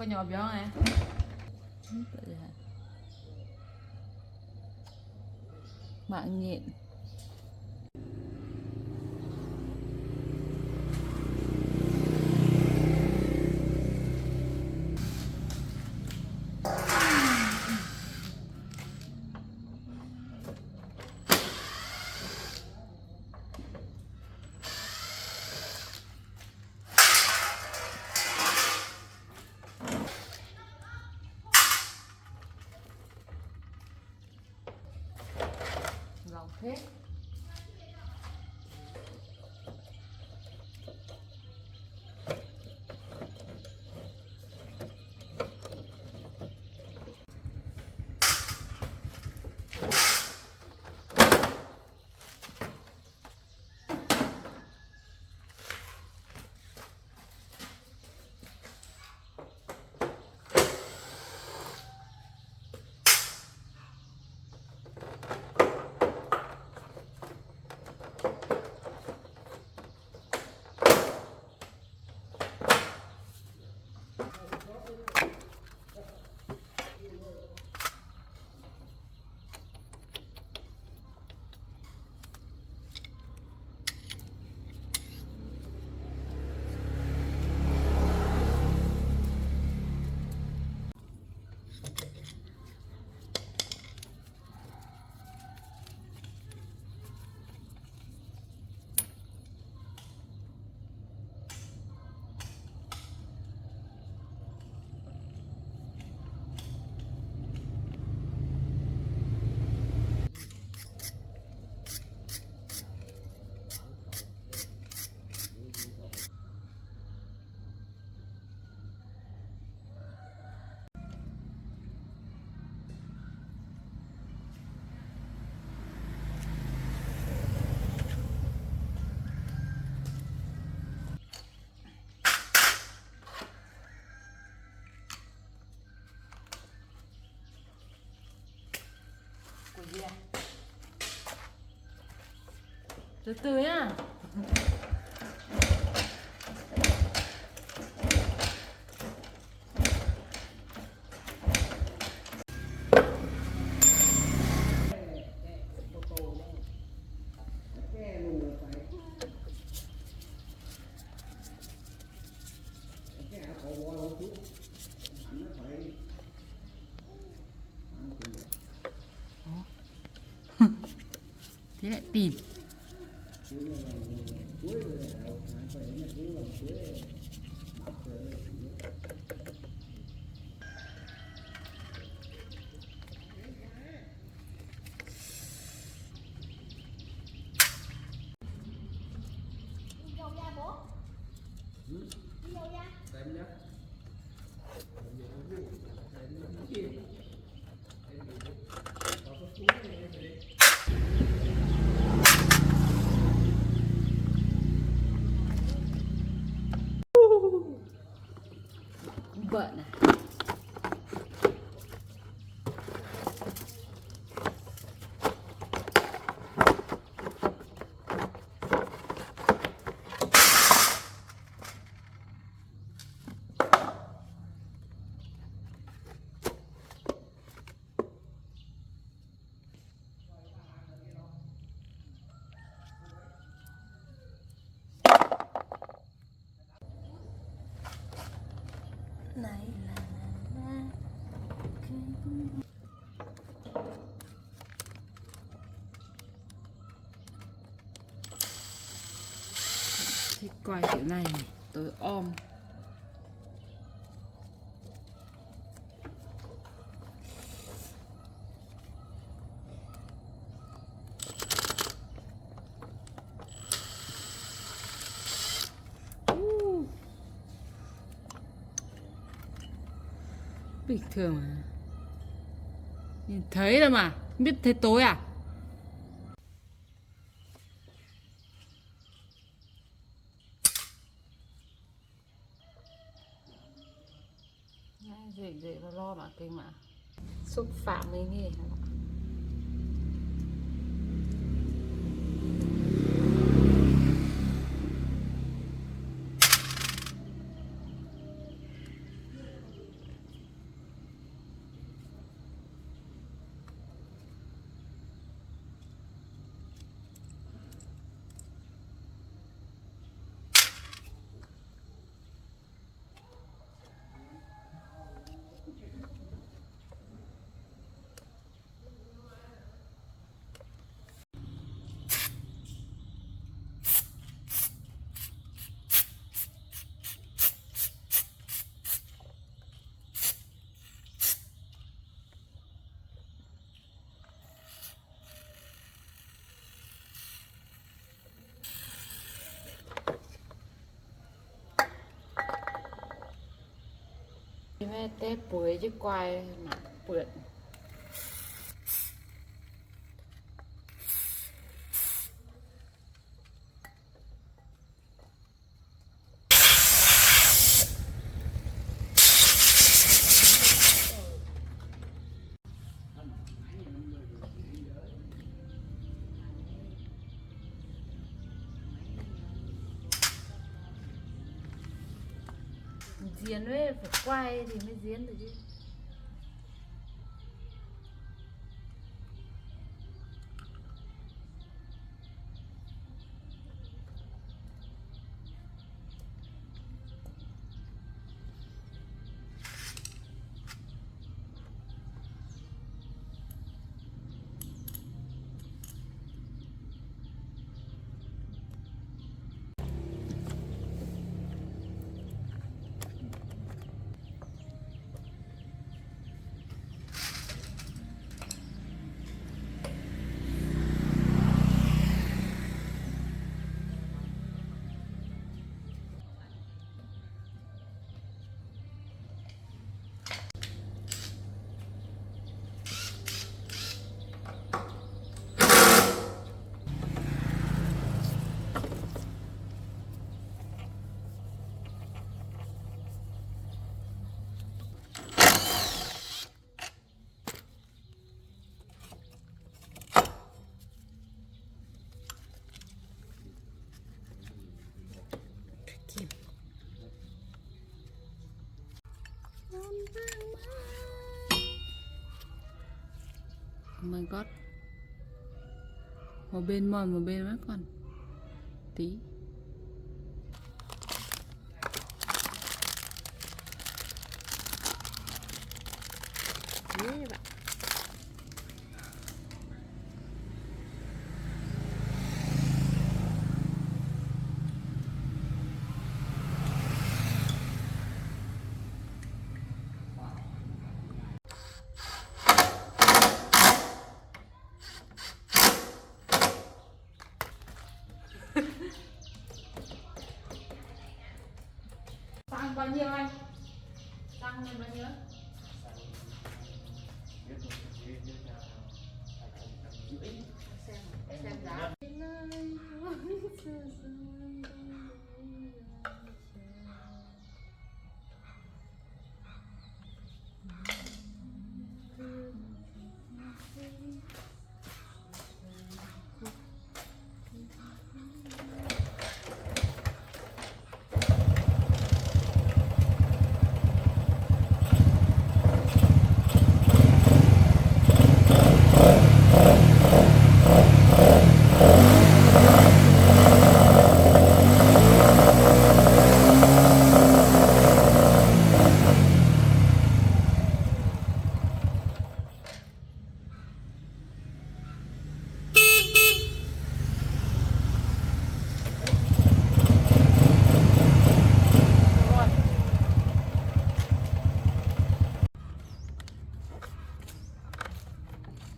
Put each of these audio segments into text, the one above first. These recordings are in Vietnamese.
nhỏ béo này. Mạng nhện. Lòng phết. Từ từ nhá. Thế lại tìm. Vợ này. Này là thích quay kiểu này tối om. Bình thường mà. Nhìn thấy rồi mà, không biết thấy tối à? Dễ nó lo mà kinh mà. Xúc phạm mới nghe. té bưởi chứ quay mà bưởi diến ấy phải quay thì mới diến được chứ. Oh my god, một bên mòn một bên mắt còn tí. Thế như vậy. Tăng bao nhiêu anh? Tăng lên bao nhiêu? Xem giá.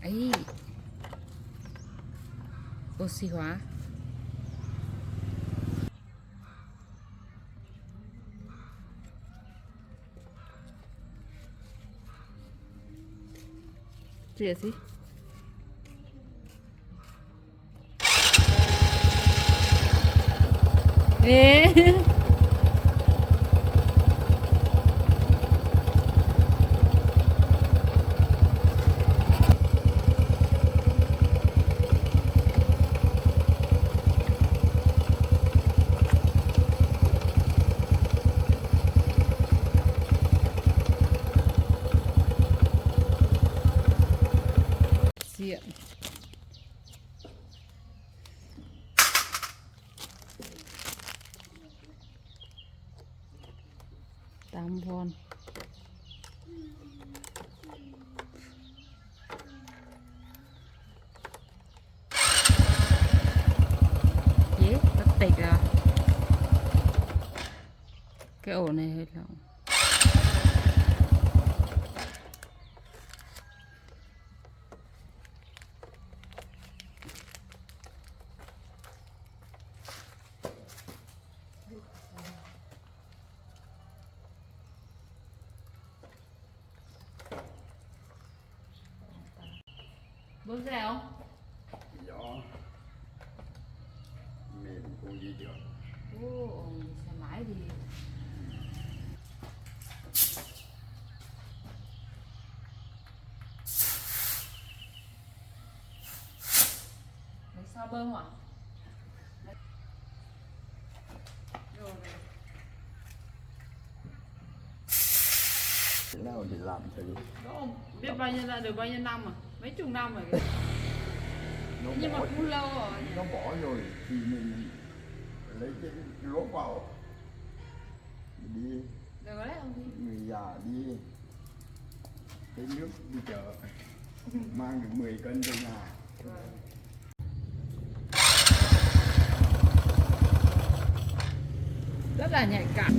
Ấy, oxy hóa. Gì vậy? Ê. Diện. Tám von. Dễ, rất tịch à. Cái ổ này hơi lỏng. Bớt cái nào? Gió mềm cũng gì được. Ồ, xe máy thì sao bơm hả? Rồi này. Thế nào để làm thử. Đó không biết bao nhiêu là được bao nhiêu năm à? Mấy chục năm rồi kìa. Nó Nhưng mà bỏ, cũng lâu rồi. nó bỏ rồi thì mình lấy cái lốp vào đi. Được đấy ông đi. Người già đi lấy nước đi chợ mang được 10 cân về nhà. Rất là nhạy cảm.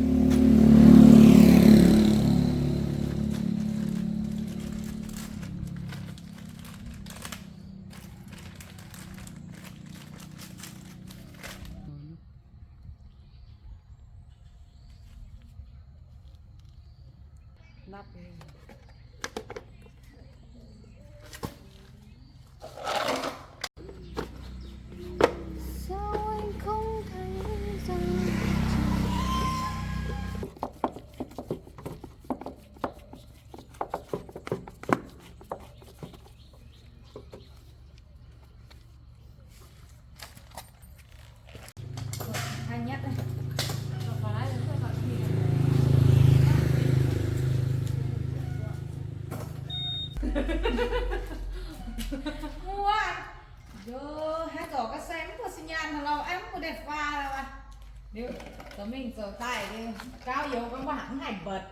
Nắp đi. Sao anh không thấy rằng Hai nhát đây. Còn lái nữa các bạn thì mua giờ hai cậu cái xem của sinh nhàn thằng lâu em có đẹp pha đâu à nếu tớ mình giờ tay đi cao yếu cũng có hẳn hành bật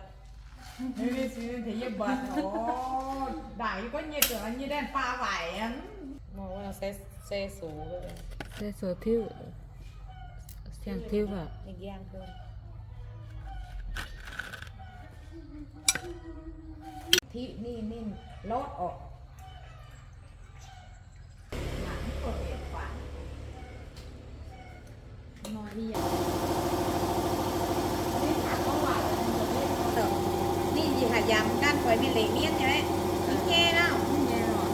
nên thì như bật ồ đại có như kiểu như đèn pha vải em Màu là xe số rồi. xe số thiêu. Xem thiêu vào. Mình giang thôi. thì nên lót ở hẳn có đẹp pha Nói đi ạ.นี่gì hả dám gan khỏi mình lấy miên nhá đấy nghe nào Nghe rồi.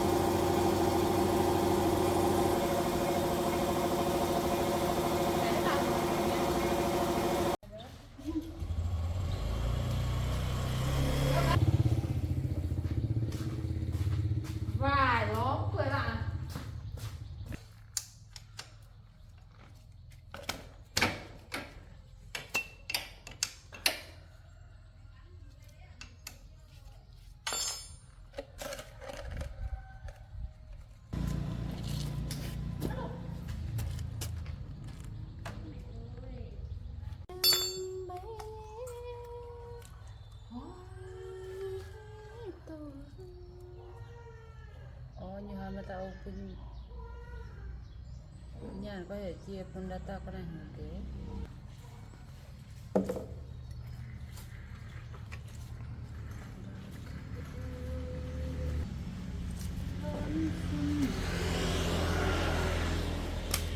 Vài đó cười bạn. Như hai mươi tao pun nhà có thể chia pun data cái này hả kế.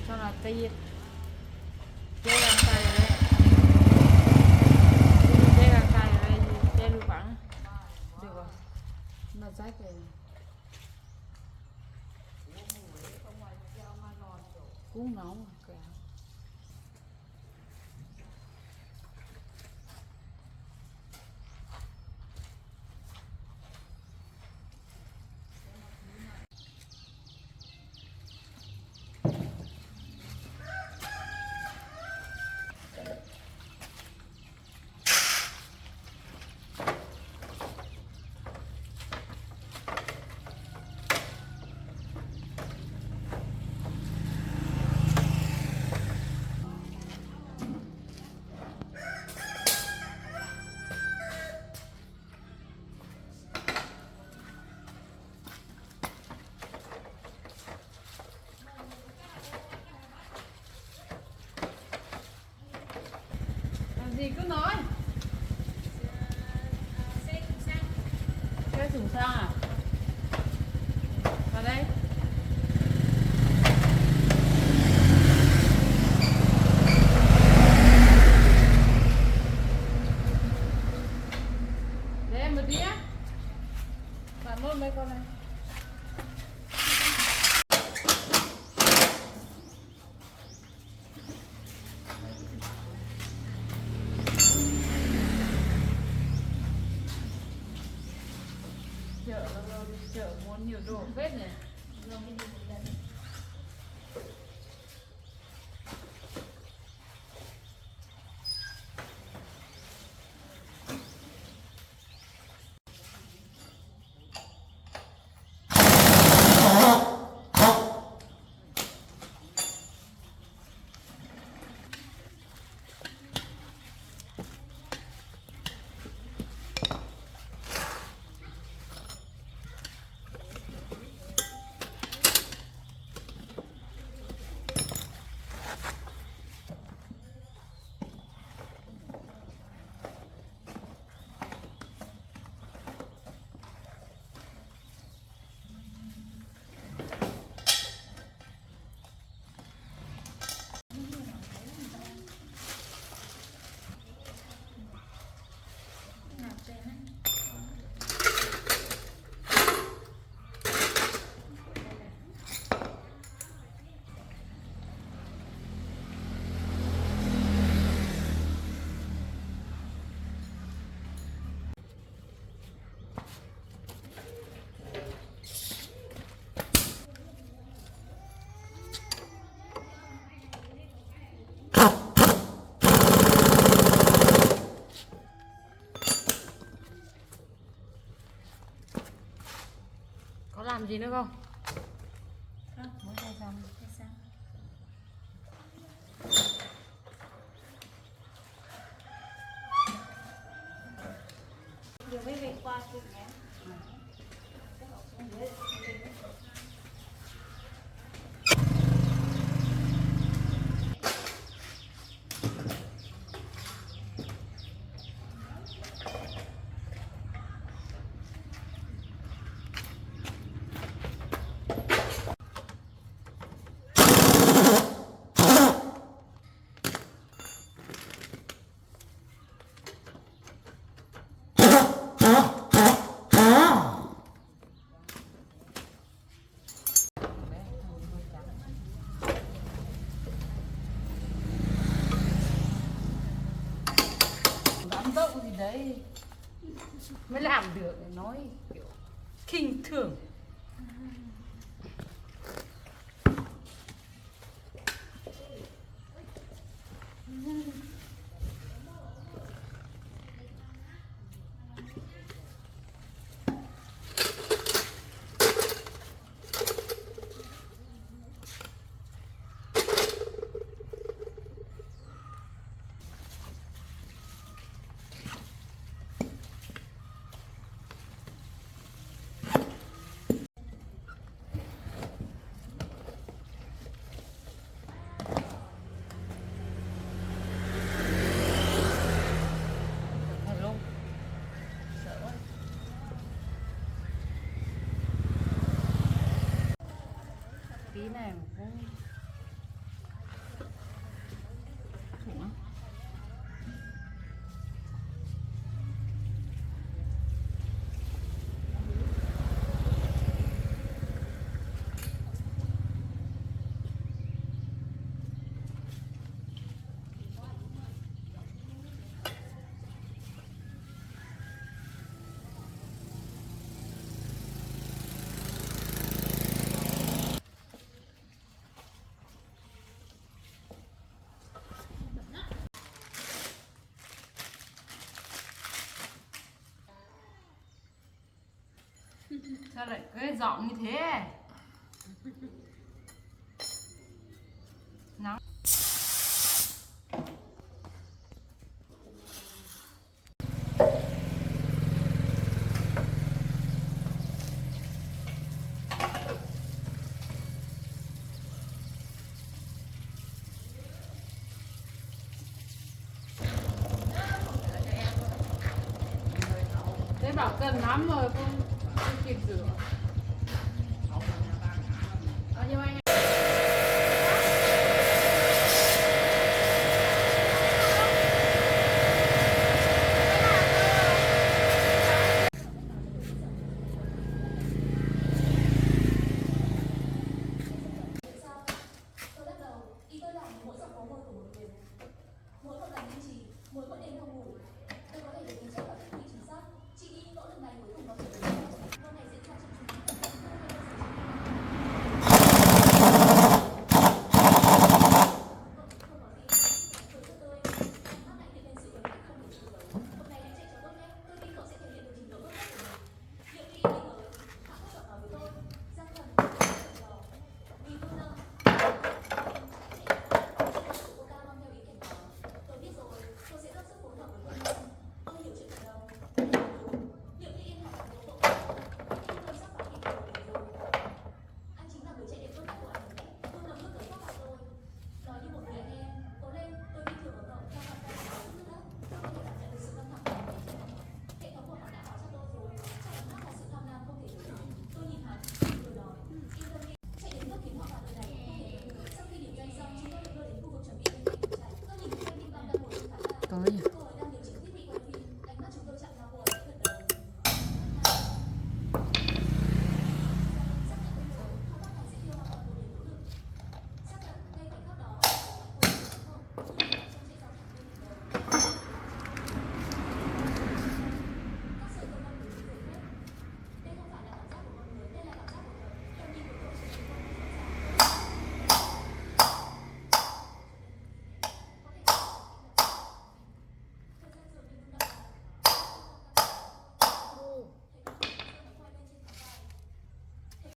Cho là tay chơi găng tay ở đây, chơi găng tay ở đây, chơi lưu bắn được rồi, mà rách rồi. Cũng nóng kìa. Gì cứ nói. Xe thùng xăng à? Vào đây. Để em một tí á. Bạn nốt mấy con này. đổ phết này. Có làm gì nữa không? Mới ra xong. Giờ mới về qua kịp nhé. Bám dậu gì đấy mới làm được, nói kiểu khinh thường. Tí này cũng Ủa? Sao lại cái giọng như thế? Nóng. Thế bảo cần lắm rồi không kịp rửa. Nhưng anh Có nhỉ.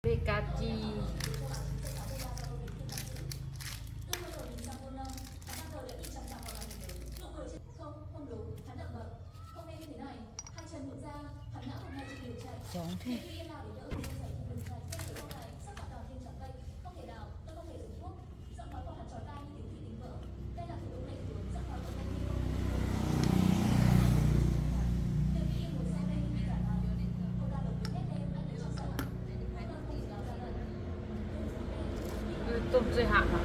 BKG. Giống thế. Tôm dây hạn à?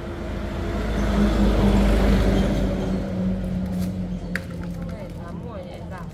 Này lắm rồi nhẹ giảm.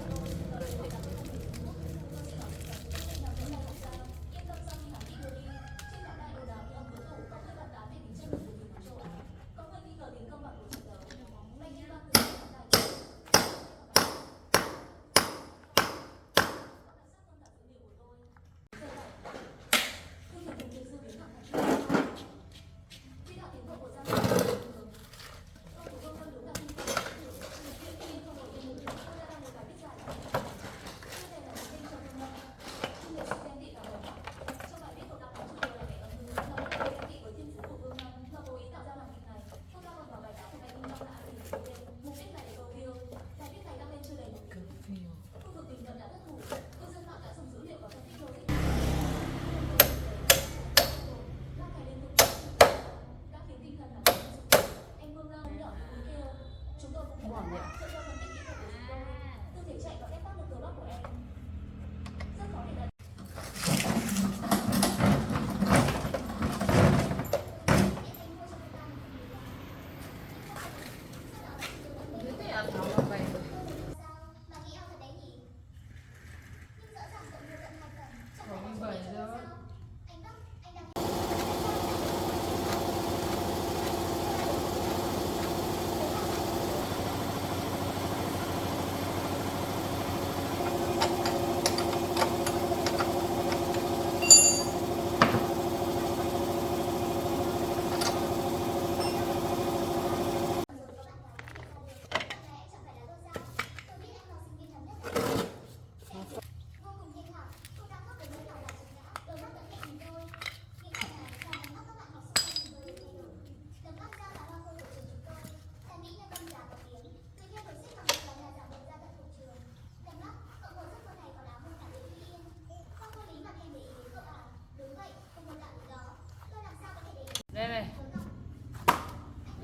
Đây này.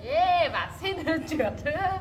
Yeah, bạn xin trượt nữa.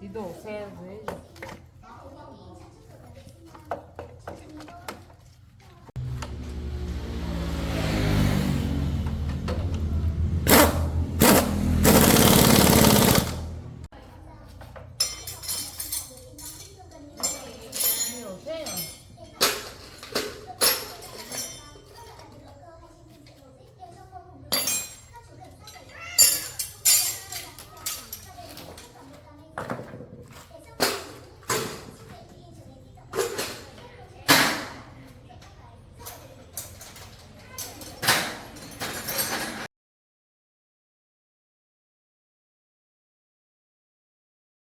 Đi đổ xe dưới.